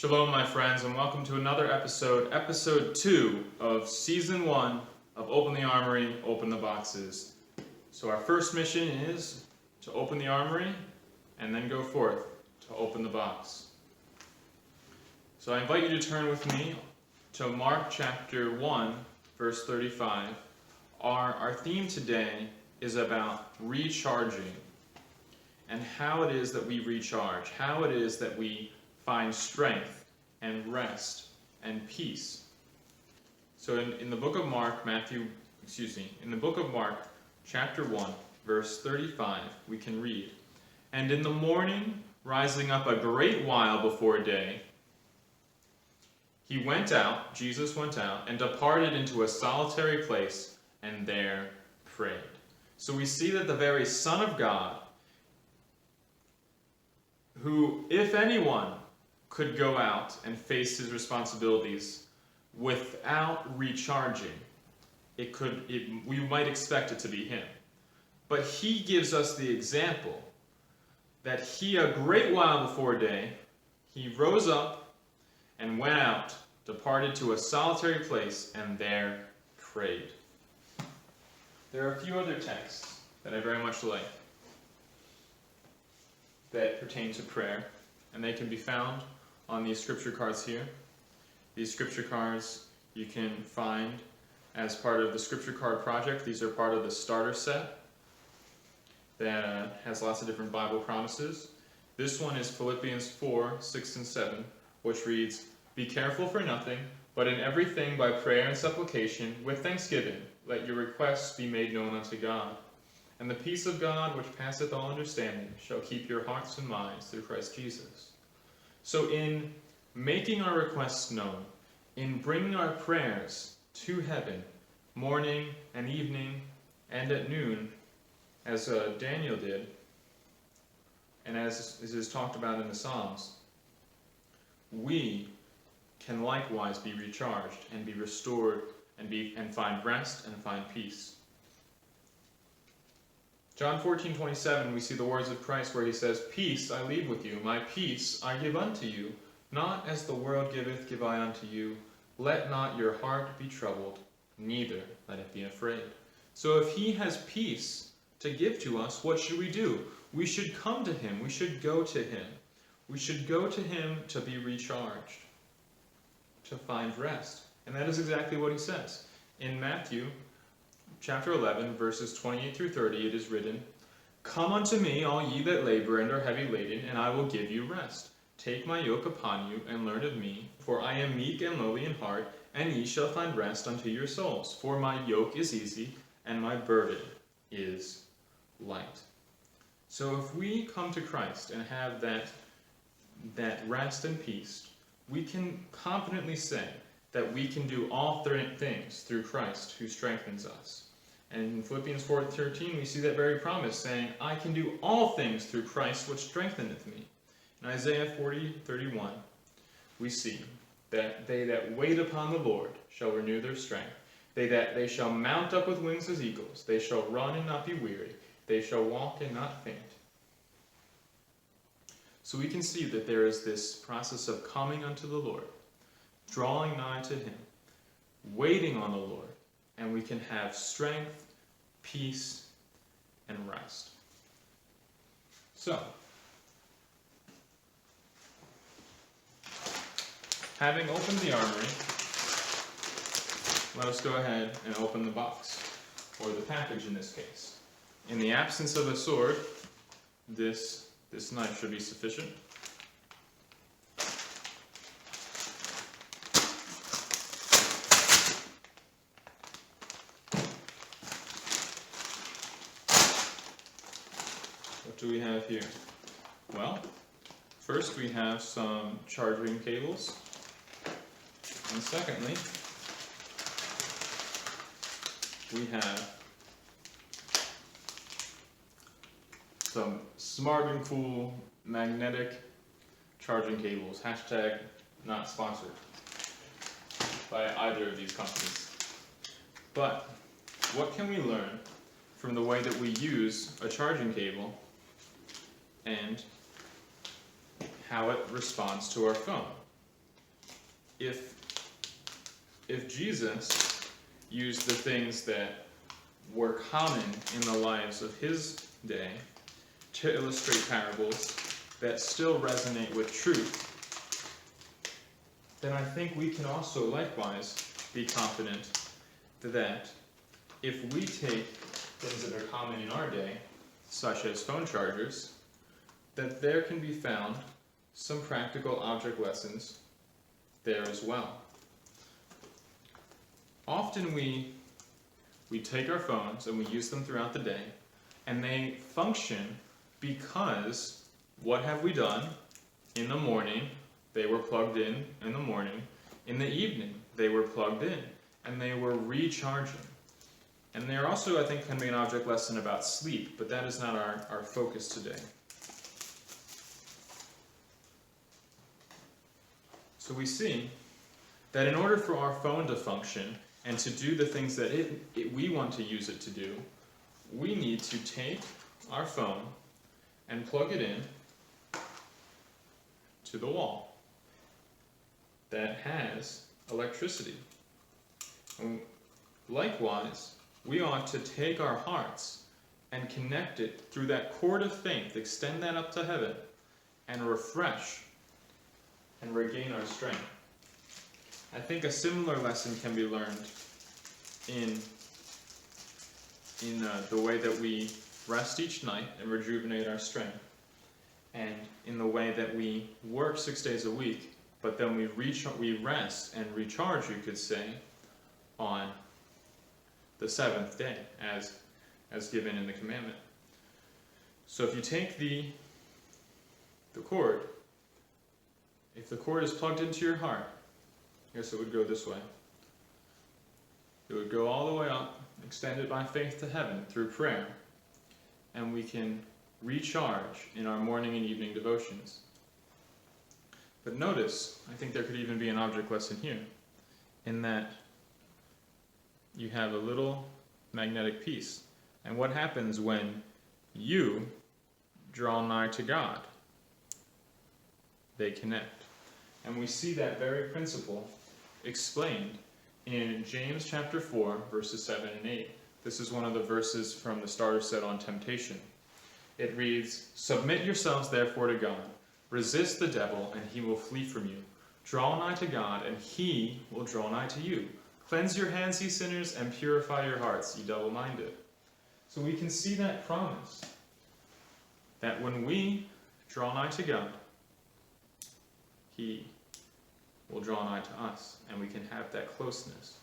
Shalom, my friends, and welcome to another episode 2 of Season 1 of Open the Armory, Open the Boxes. So our first mission is to open the armory and then go forth to open the box. So I invite you to turn with me to Mark chapter 1, verse 35. Our theme today is about recharging and how it is that we recharge, how it is that we find strength and rest and peace. So in the book of Mark, in the book of Mark, chapter 1, verse 35, we can read, "And in the morning, rising up a great while before day, Jesus went out, and departed into a solitary place, and there prayed." So we see that the very Son of God, who, if anyone, could go out and face his responsibilities without recharging, we might expect it to be him. But he gives us the example that he, a great while before day, he rose up and went out, departed to a solitary place, and there prayed. There are a few other texts that I very much like that pertain to prayer, and they can be found on these scripture cards here. These scripture cards you can find as part of the scripture card project. These are part of the starter set that has lots of different Bible promises. This one is Philippians 4, 6 and 7, which reads, "Be careful for nothing, but in everything by prayer and supplication, with thanksgiving, let your requests be made known unto God. And the peace of God, which passeth all understanding, shall keep your hearts and minds through Christ Jesus." So in making our requests known, in bringing our prayers to heaven, morning and evening and at noon, as Daniel did, and as is talked about in the Psalms, we can likewise be recharged and be restored and find rest and find peace. John 14:27, we see the words of Christ where he says, "Peace I leave with you, my peace I give unto you. Not as the world giveth, give I unto you. Let not your heart be troubled, neither let it be afraid." So if he has peace to give to us, what should we do? We should come to him. We should go to him. We should go to him to be recharged, to find rest. And that is exactly what he says. In Matthew chapter 11, verses 28 through 30, it is written, "Come unto me, all ye that labor and are heavy laden, and I will give you rest. Take my yoke upon you, and learn of me, for I am meek and lowly in heart, and ye shall find rest unto your souls. For my yoke is easy, and my burden is light." So if we come to Christ and have that rest and peace, we can confidently say that we can do all things through Christ who strengthens us. And in Philippians 4:13, we see that very promise, saying, "I can do all things through Christ which strengtheneth me." In Isaiah 40:31, we see that they that wait upon the Lord shall renew their strength. They shall mount up with wings as eagles. They shall run and not be weary. They shall walk and not faint. So we can see that there is this process of coming unto the Lord, drawing nigh to him, waiting on the Lord, and we can have strength, peace, and rest. So, having opened the armory, let us go ahead and open the box, or the package in this case. In the absence of a sword, this knife should be sufficient. What do we have here? Well, first we have some charging cables, and secondly, we have some smart and cool magnetic charging cables. Hashtag not sponsored by either of these companies. But what can we learn from the way that we use a charging cable and how it responds to our phone? if Jesus used the things that were common in the lives of his day to illustrate parables that still resonate with truth, then I think we can also likewise be confident that if we take things that are common in our day, such as phone chargers, that there can be found some practical object lessons there as well. Often we take our phones and we use them throughout the day, and they function because what have we done? In the morning, they were plugged in the morning. In the evening, they were plugged in, and they were recharging. And there also, I think, can be an object lesson about sleep, but that is not our focus today. So we see that in order for our phone to function and to do the things that we want to use it to do, we need to take our phone and plug it in to the wall that has electricity. And likewise, we ought to take our hearts and connect it through that cord of faith, extend that up to heaven, and refresh and regain our strength. I think a similar lesson can be learned in the way that we rest each night and rejuvenate our strength, and in the way that we work 6 days a week, but then we rest and recharge, you could say, on the seventh day, as given in the commandment. So if you take the cord, if the cord is plugged into your heart, I guess it would go this way. It would go all the way up, extended by faith to heaven through prayer, and we can recharge in our morning and evening devotions. But notice, I think there could even be an object lesson here, in that you have a little magnetic piece. And what happens when you draw nigh to God? They connect. And we see that very principle explained in James chapter 4, verses 7 and 8. This is one of the verses from the starter set on temptation. It reads, "Submit yourselves therefore to God. Resist the devil, and he will flee from you. Draw nigh to God, and he will draw nigh to you. Cleanse your hands, ye sinners, and purify your hearts, ye double-minded." So we can see that promise, that when we draw nigh to God, he will draw nigh to us, and we can have that closeness.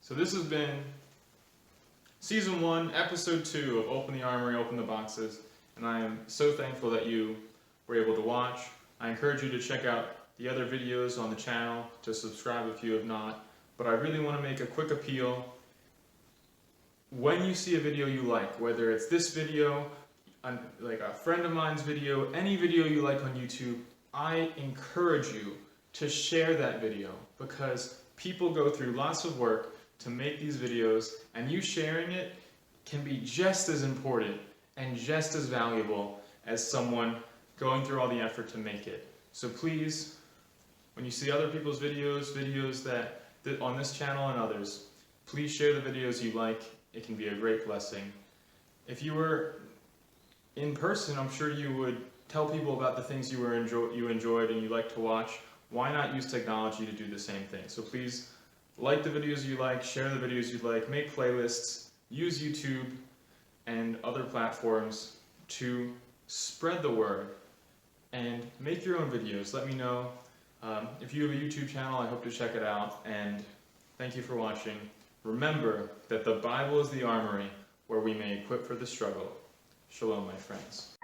So this has been Season 1, Episode 2 of Open the Armory, Open the Boxes, and I am so thankful that you were able to watch. I encourage you to check out the other videos on the channel, to subscribe if you have not, but I really want to make a quick appeal. When you see a video you like, whether it's this video, like a friend of mine's video, any video you like on YouTube, I encourage you to share that video, because people go through lots of work to make these videos, and you sharing it can be just as important and just as valuable as someone going through all the effort to make it. So please, when you see other people's videos that on this channel and others, please share the videos you like. It can be a great blessing. If you were in person, I'm sure you would tell people about the things you enjoyed and you like to watch. Why not use technology to do the same thing? So please, like the videos you like, share the videos you like, make playlists, use YouTube and other platforms to spread the word, and make your own videos. Let me know. If you have a YouTube channel, I hope to check it out, and thank you for watching. Remember that the Bible is the armory where we may equip for the struggle. Shalom, my friends.